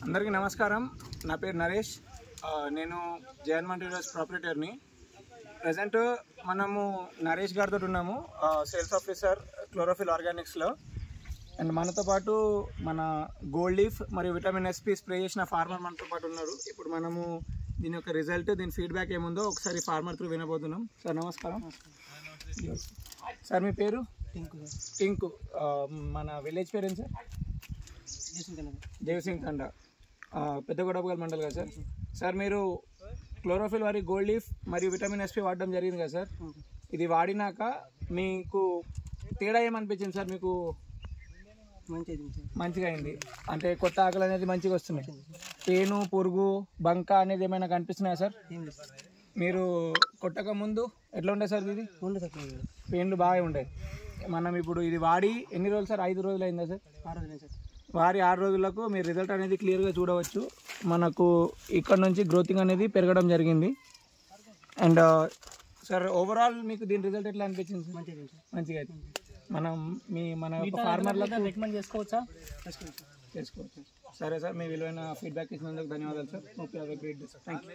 అందరికీ నమస్కారం. నా పేరు నరేష్. నేను జయన్ మల్టీవర్స్ ప్రాపరేటర్ని. ప్రజెంట్ మనము నరేష్ గారితో ఉన్నాము, సేల్స్ ఆఫీసర్ క్లోరోఫిల్ ఆర్గానిక్స్లో. అండ్ మనతో పాటు మన గోల్డ్ లీఫ్ మరియు విటమిన్ ఎస్పీ స్ప్రే చేసిన ఫార్మర్ మనతో పాటు ఉన్నారు. ఇప్పుడు మనము దీని యొక్క రిజల్ట్, దీని ఫీడ్బ్యాక్ ఏముందో ఒకసారి ఫార్మర్ త్రూ వినబోతున్నాం. సార్ నమస్కారం. సార్ మీ పేరు? టింకు. మన విలేజ్ పేరు ఏంటి సార్? దేవసింగ్ తండా, పెద్దగొడపగల్ మండల్ కదా సార్. సార్ మీరు క్లోరోఫిల్ వారి గోల్డ్ లీఫ్ మరియు విటమిన్ ఎస్పీ వాడడం జరిగింది కదా సార్. ఇది వాడినాక మీకు తేడా ఏమనిపించింది సార్? మీకు మంచిగా అయింది అంటే కొత్త ఆకులు అనేది మంచిగా వస్తున్నాయి, పేను పురుగు బంక అనేది ఏమైనా కనిపిస్తున్నాయా సార్? మీరు కొట్టక ముందు ఎట్లా ఉండే సార్? ఇది పెయిన్లు బాగా ఉండే. మనం ఇప్పుడు ఇది వాడి ఎన్ని రోజులు సార్? 5 రోజులు అయిందా సార్? 6 రోజులు సార్. వారి 6 రోజులకు మీరు రిజల్ట్ అనేది క్లియర్గా చూడవచ్చు. మనకు ఇక్కడ నుంచి గ్రోతింగ్ అనేది పెరగడం జరిగింది. అండ్ సార్ ఓవరాల్ మీకు దీని రిజల్ట్ ఎట్లా అనిపించింది? మంచిగా అయితే మనం మన ఫార్మర్లకు రికమెండ్ చేసుకోవచ్చా? చేసుకోవచ్చు. సరే సార్, మీ విలువైన ఫీడ్బ్యాక్ ఇచ్చినందుకు ధన్యవాదాలు sir. Okay, have a great day. Thank you.